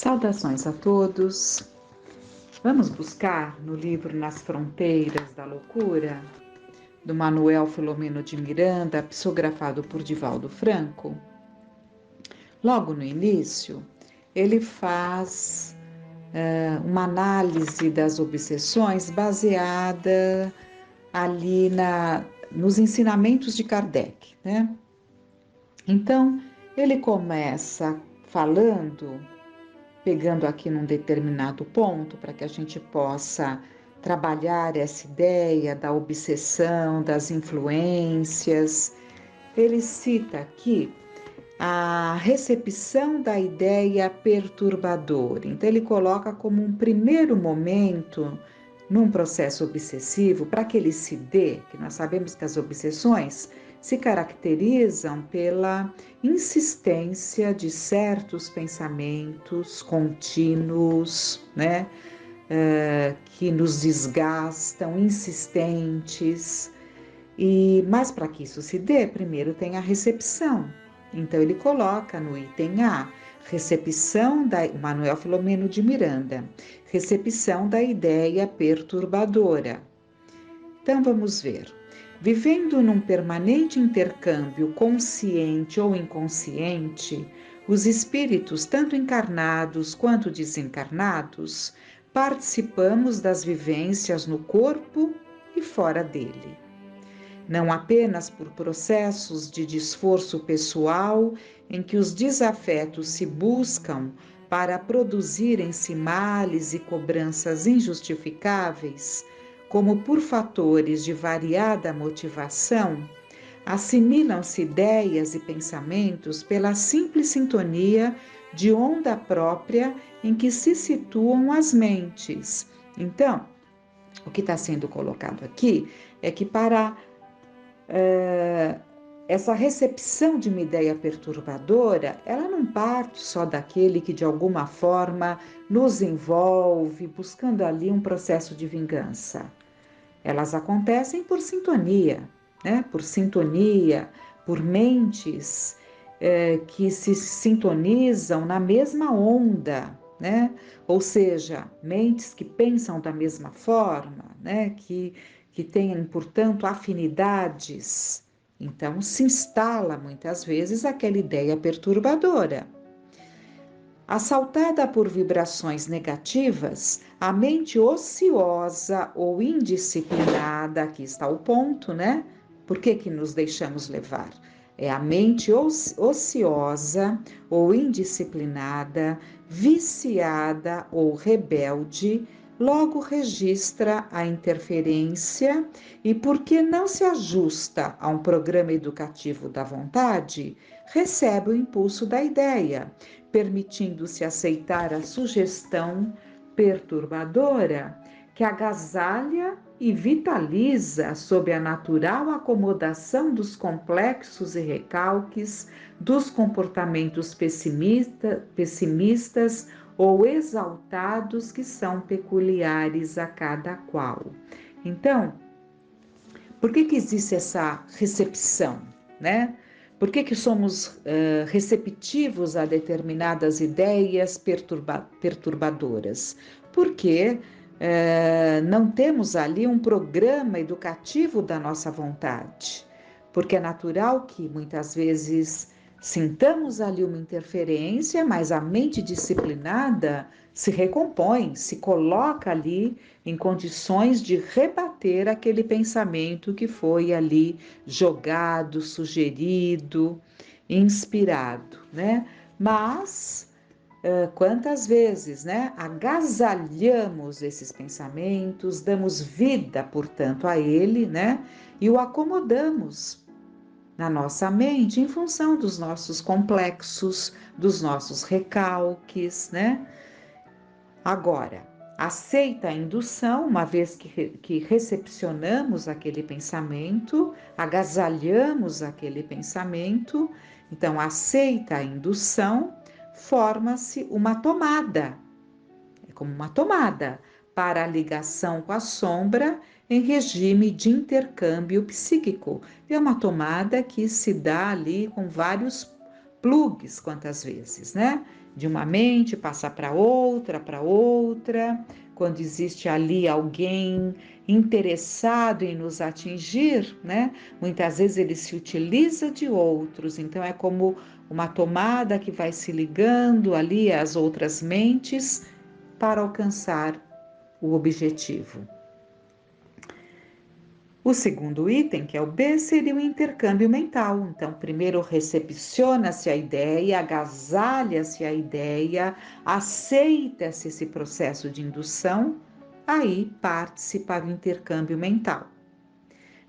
Saudações a todos. Vamos buscar no livro Nas Fronteiras da Loucura, do Manuel Filomeno de Miranda, psicografado por Divaldo Franco. Logo no início, ele faz uma análise das obsessões baseada ali nos ensinamentos de Kardec, né? Então, ele começa falando, pegando aqui num determinado ponto, para que a gente possa trabalhar essa ideia da obsessão, das influências. Ele cita aqui a recepção da ideia perturbadora. Então, ele coloca como um primeiro momento num processo obsessivo, para que ele se dê, que nós sabemos que as obsessões se caracterizam pela insistência de certos pensamentos contínuos, né, que nos desgastam, insistentes. Mas para que isso se dê, primeiro tem a recepção. Então ele coloca no item A, recepção da Manuel Filomeno de Miranda, recepção da ideia perturbadora. Então vamos ver. Vivendo num permanente intercâmbio consciente ou inconsciente, os espíritos, tanto encarnados quanto desencarnados, participamos das vivências no corpo e fora dele. Não apenas por processos de desforço pessoal em que os desafetos se buscam para produzirem-se males e cobranças injustificáveis, como por fatores de variada motivação, assimilam-se ideias e pensamentos pela simples sintonia de onda própria em que se situam as mentes. Então, o que está sendo colocado aqui é que para essa recepção de uma ideia perturbadora, ela não parte só daquele que de alguma forma nos envolve, buscando ali um processo de vingança. Elas acontecem por sintonia, né? Por mentes que se sintonizam na mesma onda, né? Ou seja, mentes que pensam da mesma forma, né? Que tenham, portanto, afinidades. Então, se instala muitas vezes aquela ideia perturbadora. Assaltada por vibrações negativas, a mente ociosa ou indisciplinada, aqui está o ponto, né? Por que nos deixamos levar? É a mente ociosa ou indisciplinada, viciada ou rebelde, logo registra a interferência e, porque não se ajusta a um programa educativo da vontade, recebe o impulso da ideia, permitindo-se aceitar a sugestão perturbadora que agasalha e vitaliza sob a natural acomodação dos complexos e recalques dos comportamentos pessimistas ou exaltados que são peculiares a cada qual. Então, por que existe essa recepção, né? Por que somos receptivos a determinadas ideias perturbadoras? Porque não temos ali um programa educativo da nossa vontade. Porque é natural que muitas vezes sintamos ali uma interferência, mas a mente disciplinada se recompõe, se coloca ali em condições de rebater aquele pensamento que foi ali jogado, sugerido, inspirado, né? Mas quantas vezes, né, agasalhamos esses pensamentos, damos vida, portanto, a ele, né, e o acomodamos na nossa mente em função dos nossos complexos, dos nossos recalques, né? Agora, aceita a indução, uma vez que recepcionamos aquele pensamento, agasalhamos aquele pensamento, então aceita a indução, forma-se uma tomada, é como uma tomada para a ligação com a sombra em regime de intercâmbio psíquico. É uma tomada que se dá ali com vários plugs quantas vezes, né? De uma mente passar para outra, quando existe ali alguém interessado em nos atingir, né? Muitas vezes ele se utiliza de outros, então é como uma tomada que vai se ligando ali às outras mentes para alcançar o objetivo. O segundo item, que é o B, seria o intercâmbio mental. Então, primeiro recepciona-se a ideia, agasalha-se a ideia, aceita-se esse processo de indução, aí parte-se para o intercâmbio mental.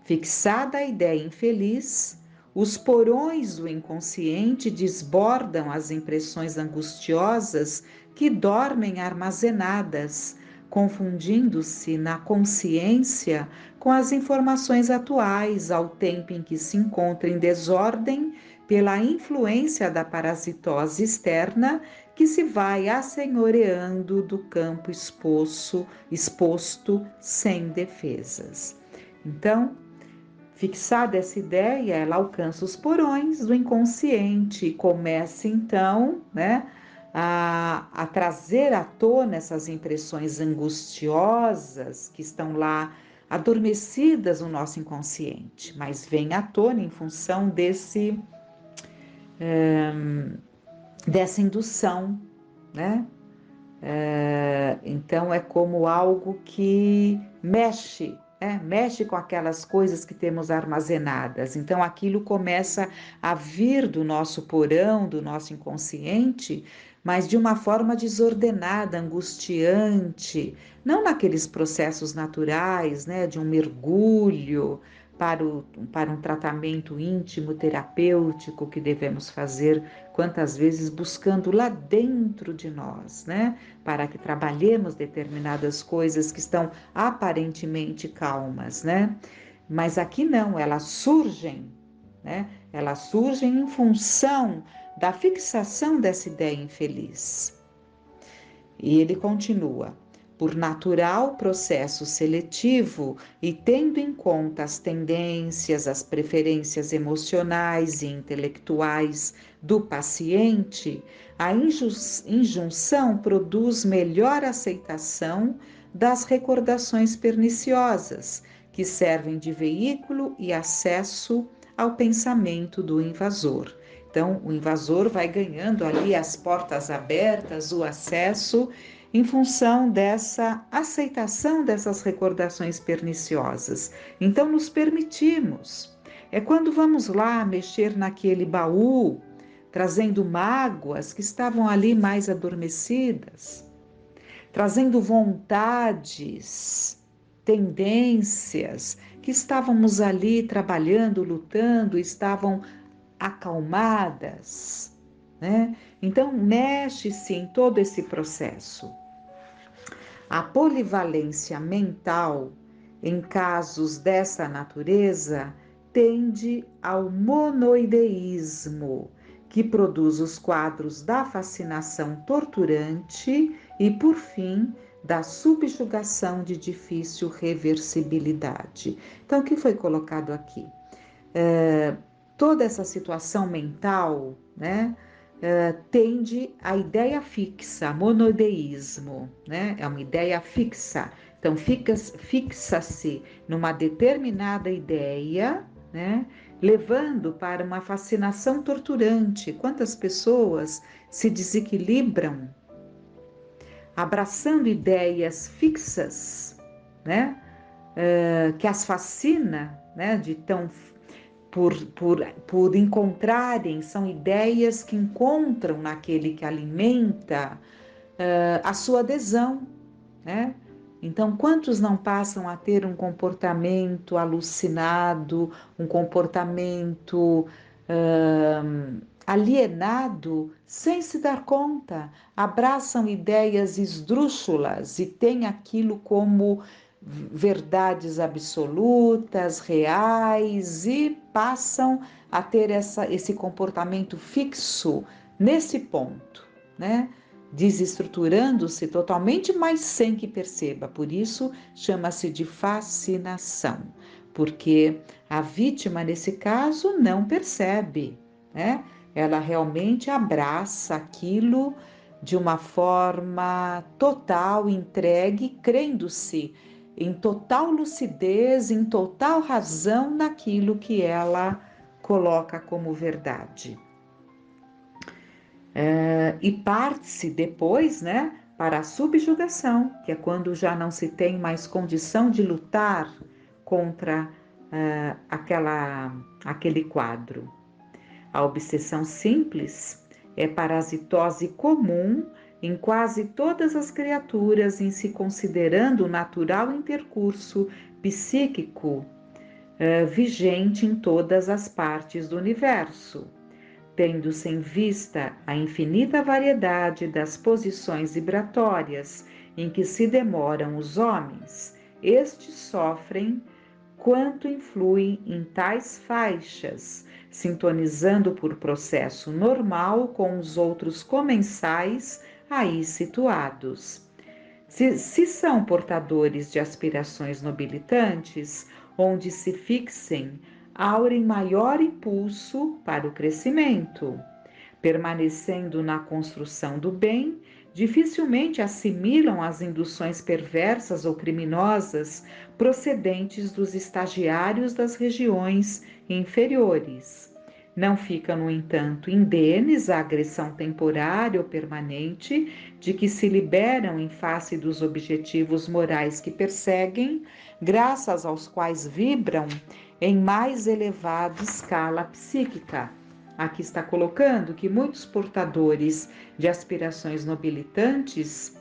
Fixada a ideia infeliz, os porões do inconsciente desbordam as impressões angustiosas que dormem armazenadas, confundindo-se na consciência com as informações atuais, ao tempo em que se encontra em desordem pela influência da parasitose externa que se vai assenhoreando do campo exposto sem defesas. Então, fixada essa ideia, ela alcança os porões do inconsciente e começa então, né, a trazer à tona essas impressões angustiosas que estão lá adormecidas no nosso inconsciente, mas vem à tona em função dessa indução, né? Então é como algo que mexe com aquelas coisas que temos armazenadas. Então aquilo começa a vir do nosso porão, do nosso inconsciente, mas de uma forma desordenada, angustiante, não naqueles processos naturais, né, de um mergulho para um tratamento íntimo, terapêutico que devemos fazer quantas vezes buscando lá dentro de nós, né, para que trabalhemos determinadas coisas que estão aparentemente calmas, né? Mas aqui não, elas surgem, né? Elas surgem em função da fixação dessa ideia infeliz. E ele continua: por natural processo seletivo e tendo em conta as tendências, as preferências emocionais e intelectuais do paciente, a injunção produz melhor aceitação das recordações perniciosas, que servem de veículo e acesso ao pensamento do invasor. Então, o invasor vai ganhando ali as portas abertas, o acesso, em função dessa aceitação dessas recordações perniciosas. Então, nos permitimos. É quando vamos lá mexer naquele baú, trazendo mágoas que estavam ali mais adormecidas, trazendo vontades, tendências que estávamos ali trabalhando, lutando, estavam acalmadas, né? Então, mexe-se em todo esse processo. A polivalência mental, em casos dessa natureza, tende ao monoideísmo, que produz os quadros da fascinação torturante e, por fim, da subjugação de difícil reversibilidade. Então, o que foi colocado aqui? Toda essa situação mental, né, tende à ideia fixa, monodeísmo, né? É uma ideia fixa. Então, fixa-se numa determinada ideia, né? Levando para uma fascinação torturante. Quantas pessoas se desequilibram abraçando ideias fixas, né? Que as fascina, né? De tão por encontrarem, são ideias que encontram naquele que alimenta a sua adesão, né? Então, quantos não passam a ter um comportamento alucinado, um comportamento alienado, sem se dar conta, abraçam ideias esdrúxulas e têm aquilo como verdades absolutas, reais, e passam a ter esse comportamento fixo nesse ponto, né? Desestruturando-se totalmente, mas sem que perceba. Por isso, chama-se de fascinação, porque a vítima, nesse caso, não percebe, né? Ela realmente abraça aquilo de uma forma total, entregue, crendo-se em total lucidez, em total razão naquilo que ela coloca como verdade. E parte-se depois, né, para a subjugação, que é quando já não se tem mais condição de lutar contra aquele quadro. A obsessão simples é parasitose comum em quase todas as criaturas, em se considerando o natural intercurso psíquico vigente em todas as partes do universo, tendo-se em vista a infinita variedade das posições vibratórias em que se demoram os homens. Estes sofrem quanto influem em tais faixas, sintonizando por processo normal com os outros comensais aí situados. Se são portadores de aspirações nobilitantes, onde se fixem, aurem maior impulso para o crescimento. Permanecendo na construção do bem, dificilmente assimilam as induções perversas ou criminosas procedentes dos estagiários das regiões inferiores. Não fica, no entanto, indenes à agressão temporária ou permanente de que se liberam em face dos objetivos morais que perseguem, graças aos quais vibram em mais elevada escala psíquica. Aqui está colocando que muitos portadores de aspirações nobilitantes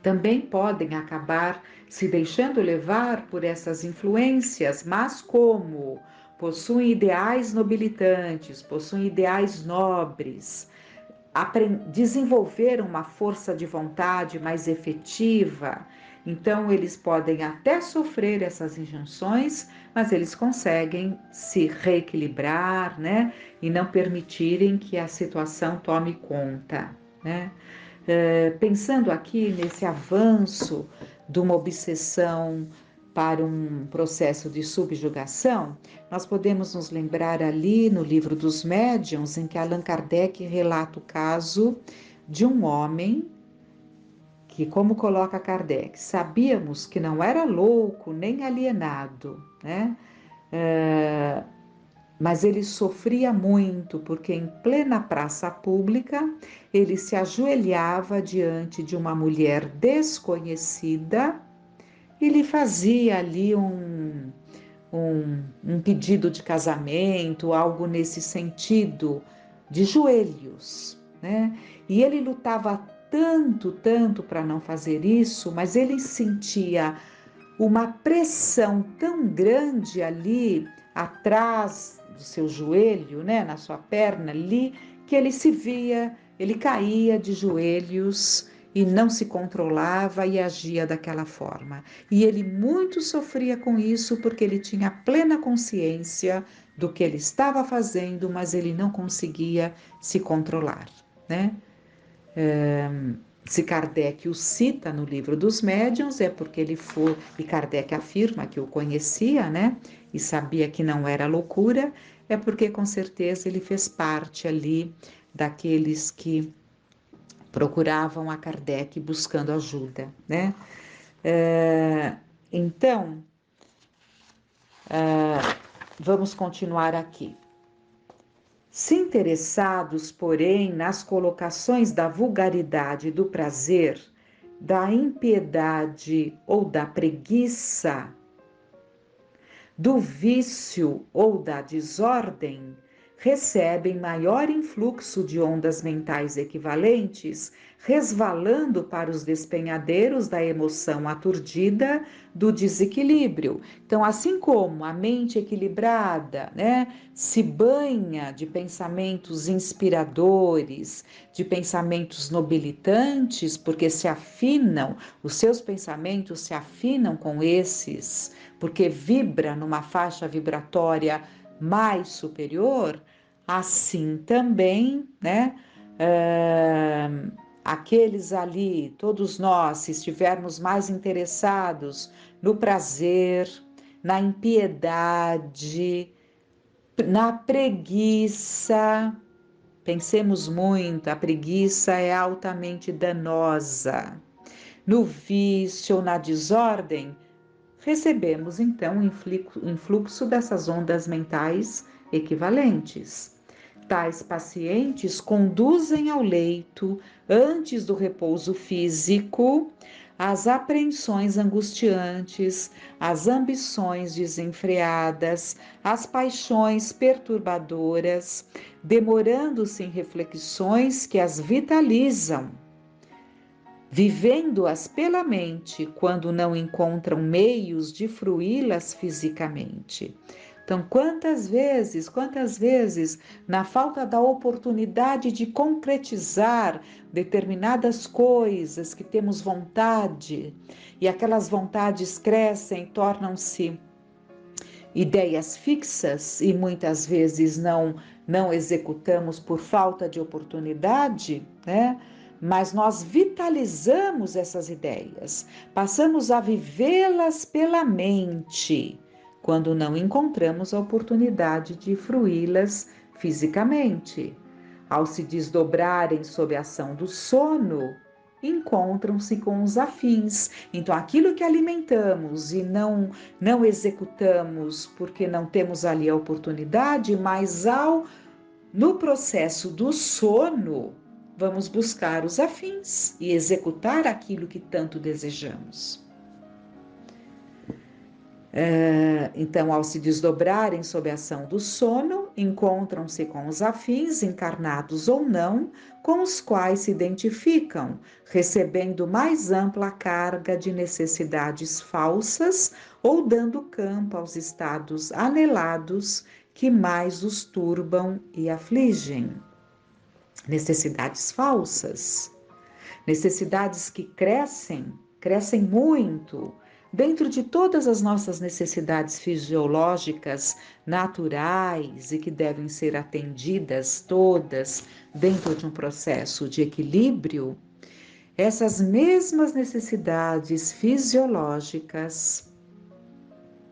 também podem acabar se deixando levar por essas influências, mas como possuem ideais nobilitantes, possuem ideais nobres, desenvolveram uma força de vontade mais efetiva, então eles podem até sofrer essas injunções, mas eles conseguem se reequilibrar, né? E não permitirem que a situação tome conta, né? Pensando aqui nesse avanço de uma obsessão para um processo de subjugação, nós podemos nos lembrar ali no livro dos Médiuns, em que Allan Kardec relata o caso de um homem que, como coloca Kardec, sabíamos que não era louco nem alienado, né? Mas ele sofria muito, porque em plena praça pública ele se ajoelhava diante de uma mulher desconhecida e lhe fazia ali um pedido de casamento, algo nesse sentido, de joelhos, né? E ele lutava tanto para não fazer isso, mas ele sentia uma pressão tão grande ali atrás do seu joelho, né, na sua perna ali, que ele se via, ele caía de joelhos e não se controlava e agia daquela forma. E ele muito sofria com isso porque ele tinha plena consciência do que ele estava fazendo, mas ele não conseguia se controlar, né? Se Kardec o cita no livro dos Médiuns, é porque ele foi, e Kardec afirma que o conhecia, né? E sabia que não era loucura, é porque com certeza ele fez parte ali daqueles que procuravam a Kardec buscando ajuda, né? Então, vamos continuar aqui. Se interessados, porém, nas colocações da vulgaridade do prazer, da impiedade ou da preguiça, do vício ou da desordem, recebem maior influxo de ondas mentais equivalentes, resvalando para os despenhadeiros da emoção aturdida do desequilíbrio. Então, assim como a mente equilibrada, né, se banha de pensamentos inspiradores, de pensamentos nobilitantes, porque se afinam, os seus pensamentos se afinam com esses, porque vibra numa faixa vibratória mais superior, assim também, né? Aqueles ali, todos nós, se estivermos mais interessados no prazer, na impiedade, na preguiça, pensemos muito, a preguiça é altamente danosa. No vício ou na desordem, recebemos então o influxo dessas ondas mentais equivalentes. Tais pacientes conduzem ao leito, antes do repouso físico, as apreensões angustiantes, as ambições desenfreadas, as paixões perturbadoras, demorando-se em reflexões que as vitalizam, vivendo-as pela mente quando não encontram meios de fruí-las fisicamente. Então, quantas vezes, na falta da oportunidade de concretizar determinadas coisas que temos vontade, e aquelas vontades crescem, tornam-se ideias fixas e muitas vezes não executamos por falta de oportunidade, né? Mas nós vitalizamos essas ideias, passamos a vivê-las pela mente, quando não encontramos a oportunidade de fruí-las fisicamente. Ao se desdobrarem sob a ação do sono, encontram-se com os afins. Então, aquilo que alimentamos e não executamos porque não temos ali a oportunidade, mas no processo do sono, vamos buscar os afins e executar aquilo que tanto desejamos. Então, ao se desdobrarem sob a ação do sono, encontram-se com os afins, encarnados ou não, com os quais se identificam, recebendo mais ampla carga de necessidades falsas ou dando campo aos estados anelados que mais os turbam e afligem. Necessidades falsas, necessidades que crescem muito, dentro de todas as nossas necessidades fisiológicas naturais e que devem ser atendidas todas dentro de um processo de equilíbrio, essas mesmas necessidades fisiológicas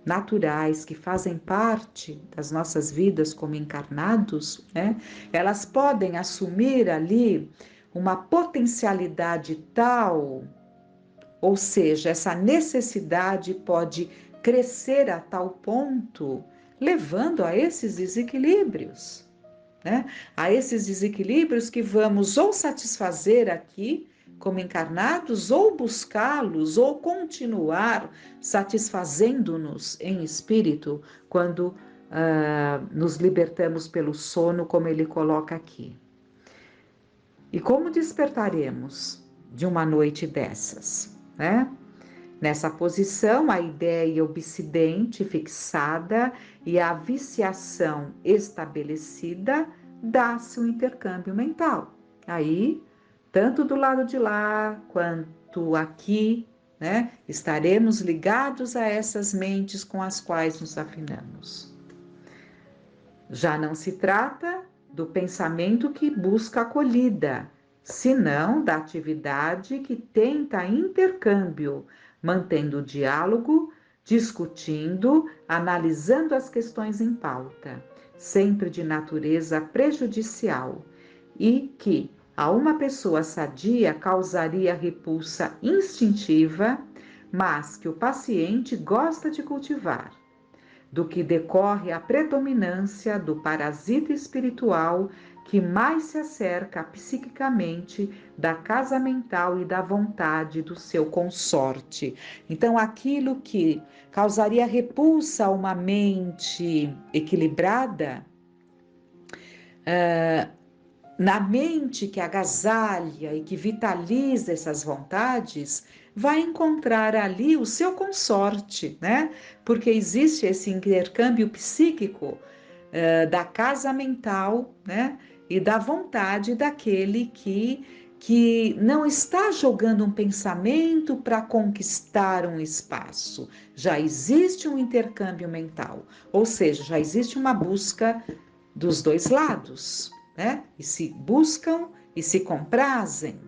naturais que fazem parte das nossas vidas como encarnados, né? Elas podem assumir ali uma potencialidade tal, ou seja, essa necessidade pode crescer a tal ponto, levando a esses desequilíbrios, né? A esses desequilíbrios que vamos ou satisfazer aqui como encarnados, ou buscá-los, ou continuar satisfazendo-nos em espírito, quando nos libertamos pelo sono, como ele coloca aqui. E como despertaremos de uma noite dessas, né? Nessa posição, a ideia obsidente fixada e a viciação estabelecida dá-se um intercâmbio mental. Aí, tanto do lado de lá quanto aqui, né, estaremos ligados a essas mentes com as quais nos afinamos. Já não se trata do pensamento que busca acolhida, senão da atividade que tenta intercâmbio, mantendo o diálogo, discutindo, analisando as questões em pauta, sempre de natureza prejudicial, e que a uma pessoa sadia causaria repulsa instintiva, mas que o paciente gosta de cultivar, do que decorre a predominância do parasita espiritual que mais se acerca psiquicamente da casa mental e da vontade do seu consorte. Então, aquilo que causaria repulsa a uma mente equilibrada, na mente que agasalha e que vitaliza essas vontades, vai encontrar ali o seu consorte, né? Porque existe esse intercâmbio psíquico da casa mental, né? E da vontade daquele que não está jogando um pensamento para conquistar um espaço. Já existe um intercâmbio mental, ou seja, já existe uma busca dos dois lados, né? E se buscam e se comprazem.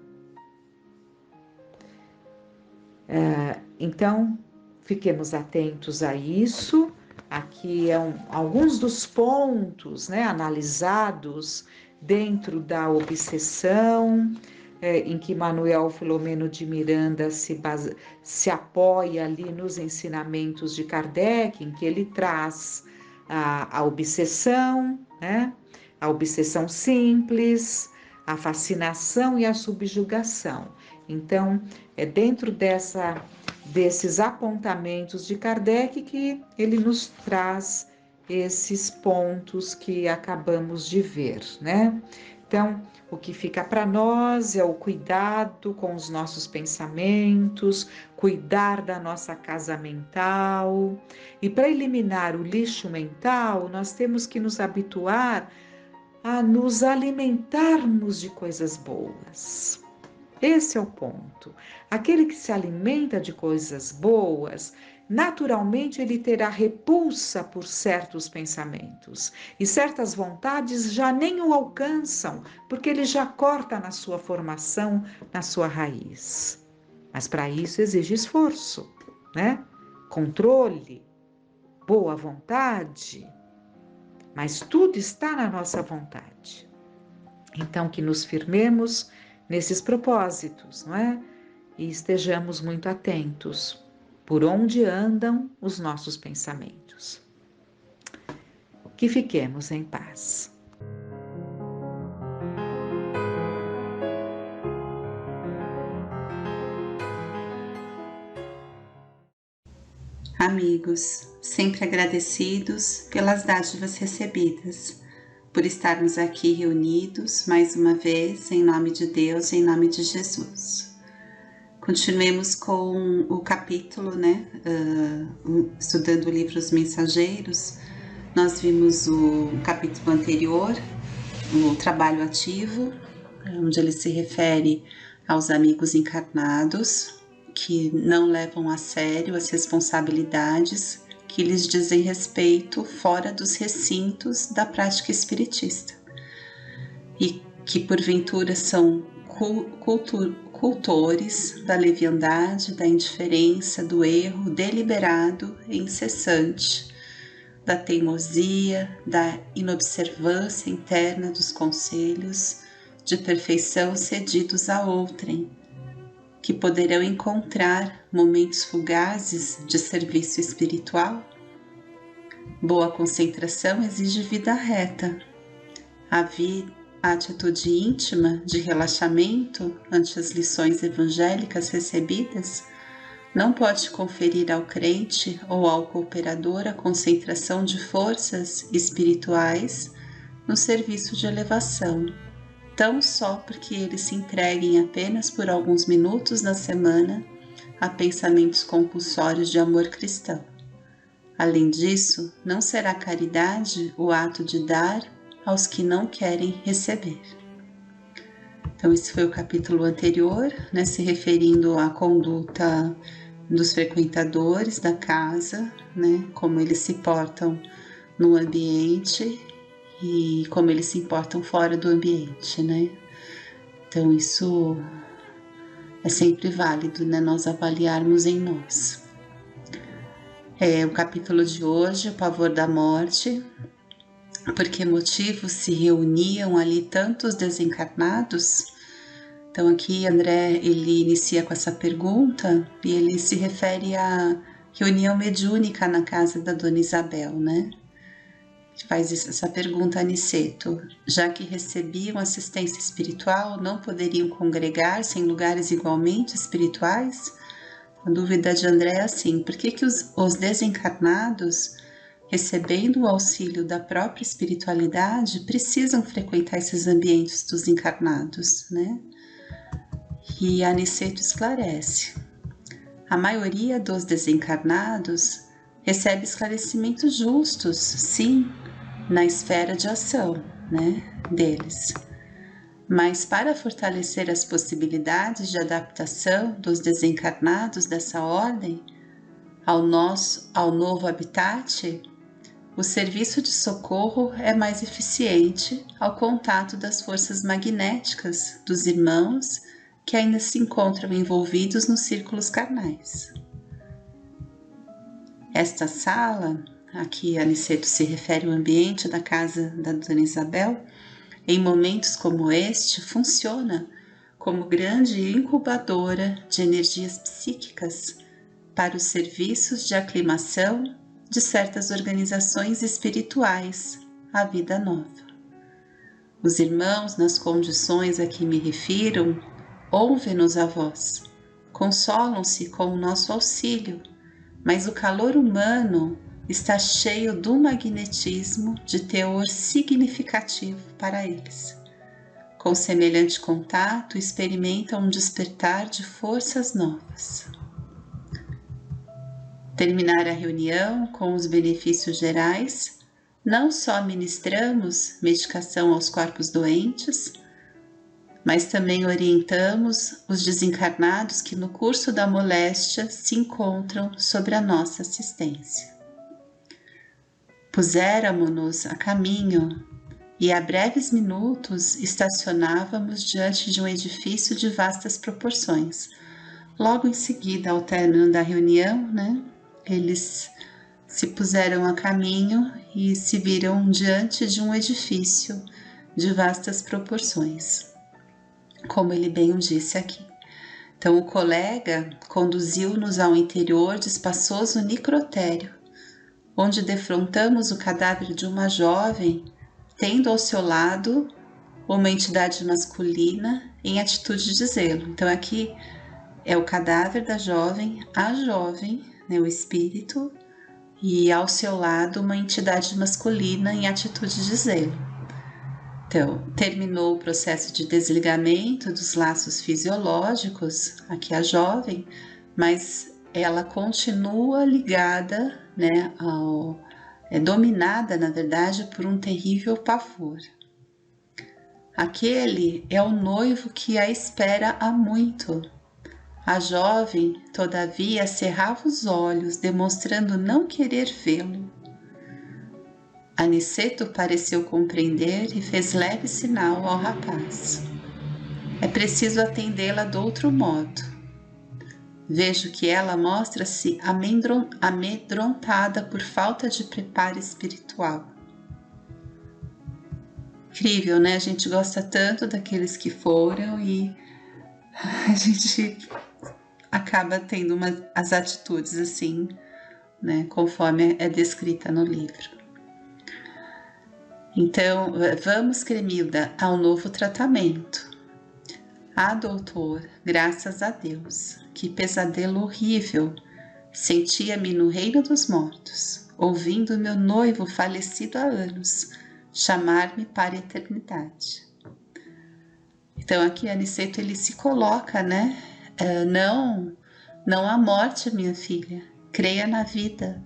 Então, fiquemos atentos a isso. Aqui alguns dos pontos, né, analisados dentro da obsessão, em que Manuel Filomeno de Miranda se apoia ali nos ensinamentos de Kardec, em que ele traz a obsessão, né? A obsessão simples, a fascinação e a subjugação. Então, é dentro desses apontamentos de Kardec que ele nos traz esses pontos que acabamos de ver, né? Então, o que fica para nós é o cuidado com os nossos pensamentos, cuidar da nossa casa mental. E para eliminar o lixo mental, nós temos que nos habituar a nos alimentarmos de coisas boas. Esse é o ponto. Aquele que se alimenta de coisas boas, naturalmente ele terá repulsa por certos pensamentos e certas vontades já nem o alcançam, porque ele já corta na sua formação, na sua raiz. Mas para isso exige esforço, né? Controle, boa vontade, mas tudo está na nossa vontade. Então, que nos firmemos nesses propósitos, não é? E estejamos muito atentos por onde andam os nossos pensamentos. Que fiquemos em paz. Amigos, sempre agradecidos pelas dádivas recebidas, por estarmos aqui reunidos mais uma vez, em nome de Deus, em nome de Jesus. Continuemos com o capítulo, estudando o livro Os Mensageiros. Nós vimos o capítulo anterior, o trabalho ativo, onde ele se refere aos amigos encarnados, que não levam a sério as responsabilidades que lhes dizem respeito fora dos recintos da prática espiritista e que porventura são cultores da leviandade, da indiferença, do erro deliberado e incessante, da teimosia, da inobservância interna dos conselhos de perfeição cedidos a outrem, que poderão encontrar momentos fugazes de serviço espiritual. Boa concentração exige vida reta. A atitude íntima de relaxamento ante as lições evangélicas recebidas não pode conferir ao crente ou ao cooperador a concentração de forças espirituais no serviço de elevação, tão só porque eles se entreguem apenas por alguns minutos na semana a pensamentos compulsórios de amor cristão. Além disso, não será caridade o ato de dar aos que não querem receber. Então, esse foi o capítulo anterior, se referindo à conduta dos frequentadores da casa, como eles se portam no ambiente e como eles se importam fora do ambiente, Então, isso é sempre válido, nós avaliarmos em nós. O capítulo de hoje, o pavor da morte. Por que motivo se reuniam ali tantos desencarnados? Então, aqui André, ele inicia com essa pergunta e ele se refere à reunião mediúnica na casa da Dona Isabel, Faz essa pergunta a Aniceto: já que recebiam assistência espiritual, não poderiam congregar-se em lugares igualmente espirituais? A dúvida de André é assim: por que os desencarnados, recebendo o auxílio da própria espiritualidade, precisam frequentar esses ambientes dos encarnados, E Aniceto esclarece: a maioria dos desencarnados recebe esclarecimentos justos, sim, na esfera de ação, deles. Mas para fortalecer as possibilidades de adaptação dos desencarnados dessa ordem ao novo habitat, o serviço de socorro é mais eficiente ao contato das forças magnéticas dos irmãos que ainda se encontram envolvidos nos círculos carnais. Esta sala, aqui Aniceto se refere ao ambiente da casa da Dona Isabel, em momentos como este, funciona como grande incubadora de energias psíquicas para os serviços de aclimação de certas organizações espirituais à vida nova. Os irmãos, nas condições a que me refiro, ouvem-nos a voz, consolam-se com o nosso auxílio, mas o calor humano está cheio do magnetismo de teor significativo para eles. Com semelhante contato, experimentam um despertar de forças novas. Terminar a reunião com os benefícios gerais, não só ministramos medicação aos corpos doentes, mas também orientamos os desencarnados que no curso da moléstia se encontram sob a nossa assistência. Puséramos-nos a caminho e a breves minutos estacionávamos diante de um edifício de vastas proporções. Logo em seguida, ao término da reunião, eles se puseram a caminho e se viram diante de um edifício de vastas proporções, como ele bem o disse aqui. Então o colega conduziu-nos ao interior de espaçoso necrotério, onde defrontamos o cadáver de uma jovem, tendo ao seu lado uma entidade masculina em atitude de zelo. Então aqui é o cadáver da jovem, a jovem, o espírito, e ao seu lado uma entidade masculina em atitude de zelo. Então, terminou o processo de desligamento dos laços fisiológicos, aqui a jovem, mas ela continua ligada, dominada, na verdade, por um terrível pavor. Aquele é o noivo que a espera há muito. A jovem, todavia, cerrava os olhos, demonstrando não querer vê-lo. Aniceto pareceu compreender e fez leve sinal ao rapaz. É preciso atendê-la de outro modo. Vejo que ela mostra-se amedrontada por falta de preparo espiritual. Incrível, né? A gente gosta tanto daqueles que foram e a gente acaba tendo as atitudes assim, conforme é descrita no livro. Então, vamos, Cremilda, ao novo tratamento. Ah, doutor, graças a Deus, que pesadelo horrível. Sentia-me no reino dos mortos, ouvindo meu noivo falecido há anos chamar-me para a eternidade. Então aqui Aniceto ele se coloca, não há morte, minha filha, creia na vida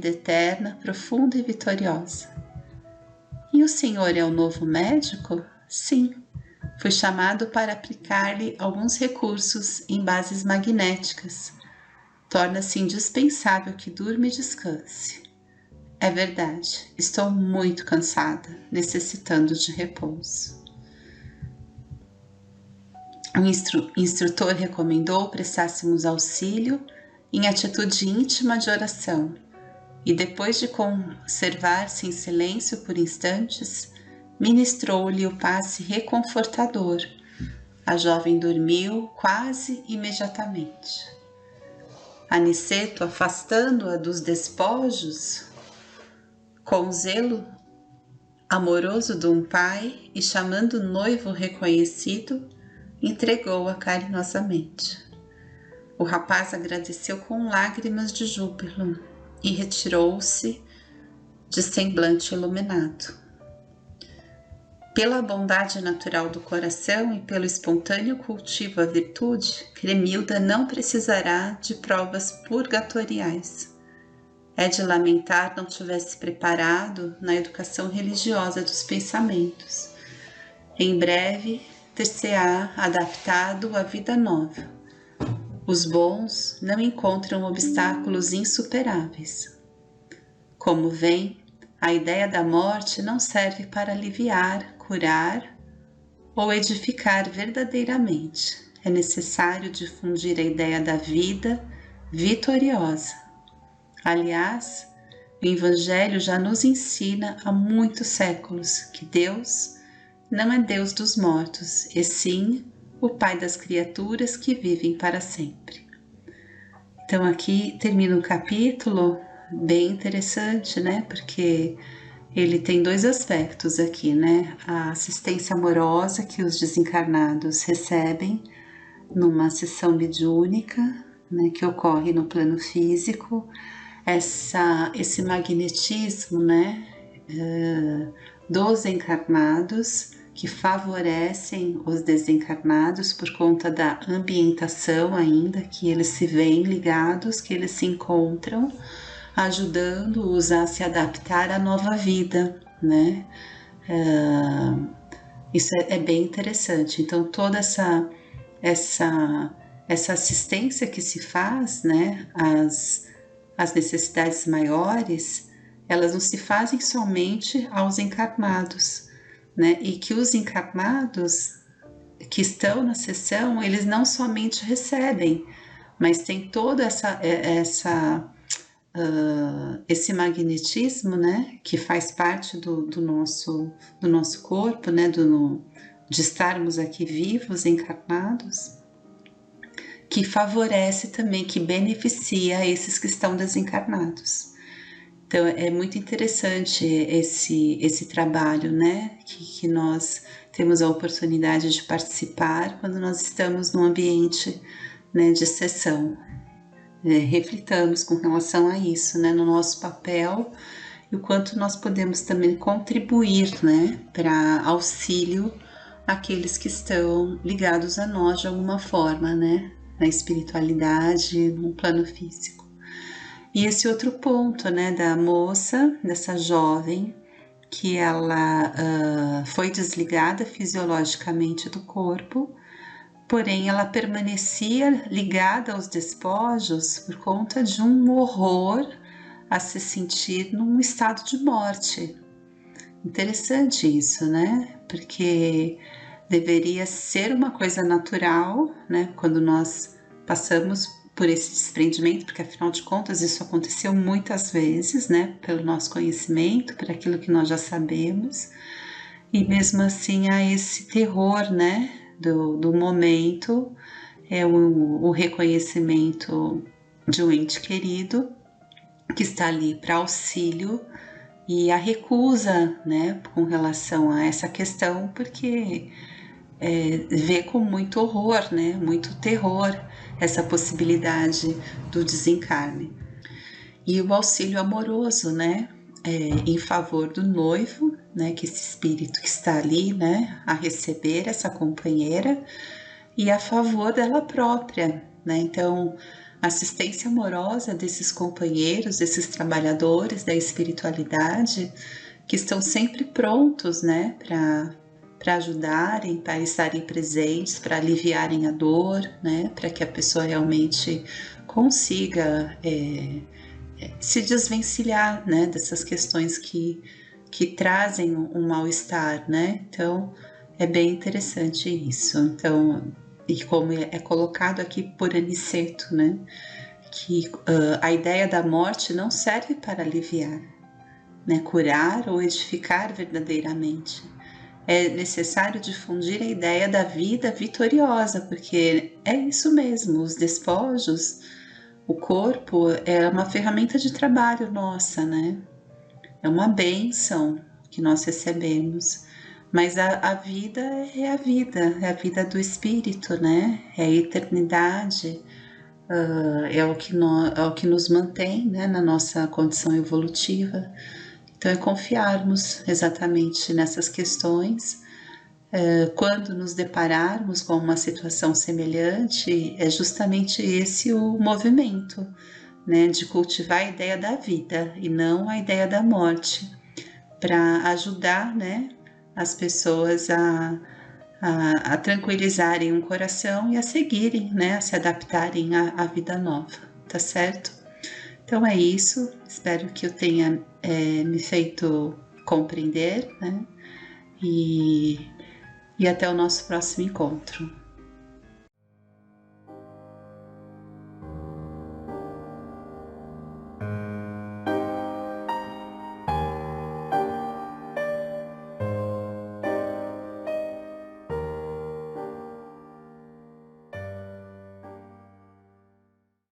eterna, profunda e vitoriosa. E o senhor é o novo médico? Sim, fui chamado para aplicar-lhe alguns recursos em bases magnéticas. Torna-se indispensável que durma e descanse. É verdade, estou muito cansada, necessitando de repouso. O instrutor recomendou prestássemos auxílio em atitude íntima de oração e, depois de conservar-se em silêncio por instantes, ministrou-lhe o passe reconfortador. A jovem dormiu quase imediatamente. Aniceto, afastando-a dos despojos, com zelo amoroso de um pai e chamando o noivo reconhecido, entregou-a carinhosamente. O rapaz agradeceu com lágrimas de júbilo e retirou-se de semblante iluminado. Pela bondade natural do coração e pelo espontâneo cultivo à virtude, Cremilda não precisará de provas purgatoriais. É de lamentar não tivesse preparado na educação religiosa dos pensamentos. Em breve, ter-se-á adaptado à vida nova. Os bons não encontram obstáculos insuperáveis. Como vem, a ideia da morte não serve para aliviar, curar ou edificar verdadeiramente. É necessário difundir a ideia da vida vitoriosa. Aliás, o Evangelho já nos ensina há muitos séculos que Deus não é Deus dos mortos, e sim o Pai das criaturas que vivem para sempre. Então aqui termina um capítulo bem interessante, né? Porque ele tem dois aspectos aqui, né? A assistência amorosa que os desencarnados recebem numa sessão mediúnica, né, que ocorre no plano físico, esse magnetismo, né, dos encarnados que favorecem os desencarnados por conta da ambientação ainda, que eles se veem ligados, que eles se encontram, ajudando-os a se adaptar à nova vida, né? Isso é bem interessante. Então, toda essa assistência que se faz, né, às necessidades maiores, elas não se fazem somente aos encarnados, né? E que os encarnados que estão na sessão, eles não somente recebem, mas tem todo esse magnetismo, né, que faz parte do nosso corpo, né, de estarmos aqui vivos, encarnados, que favorece também, que beneficia esses que estão desencarnados. Então é muito interessante esse trabalho, né, que nós temos a oportunidade de participar quando nós estamos num ambiente, né, de sessão. Reflitamos com relação a isso, né, no nosso papel e o quanto nós podemos também contribuir, né, para auxílio àqueles que estão ligados a nós de alguma forma, né, na espiritualidade, no plano físico. E esse outro ponto, né, da moça, dessa jovem, que ela foi desligada fisiologicamente do corpo, porém ela permanecia ligada aos despojos por conta de um horror a se sentir num estado de morte. Interessante isso, né? Porque deveria ser uma coisa natural, né? Quando nós passamos por esse desprendimento, porque afinal de contas isso aconteceu muitas vezes, né? Pelo nosso conhecimento, por aquilo que nós já sabemos, e mesmo assim há esse terror, né? Do momento, é o reconhecimento de um ente querido que está ali para auxílio e a recusa, né, com relação a essa questão, porque vê com muito horror, né, muito terror essa possibilidade do desencarne. E o auxílio amoroso, né, em favor do noivo, né, que esse espírito que está ali, né, a receber essa companheira, e a favor dela própria, né. Então, a assistência amorosa desses companheiros, desses trabalhadores da espiritualidade, que estão sempre prontos, né, para ajudarem, para estarem presentes, para aliviarem a dor, né, para que a pessoa realmente consiga se desvencilhar, né, dessas questões que trazem um mal-estar, né. Então é bem interessante isso. Então, e como é colocado aqui por Aniceto, né, que a ideia da morte não serve para aliviar, né, curar ou edificar verdadeiramente. É necessário difundir a ideia da vida vitoriosa, porque é isso mesmo, os despojos, o corpo é uma ferramenta de trabalho nossa, né? É uma bênção que nós recebemos, mas a vida é a vida do espírito, né? É a eternidade, é o que nos mantém, né, na nossa condição evolutiva. Então é confiarmos exatamente nessas questões. Quando nos depararmos com uma situação semelhante, é justamente esse o movimento, né, de cultivar a ideia da vida e não a ideia da morte, para ajudar, né, as pessoas a tranquilizarem o coração e a seguirem, né, a se adaptarem à vida nova, tá certo? Então é isso, espero que eu tenha me feito compreender, né? E até o nosso próximo encontro.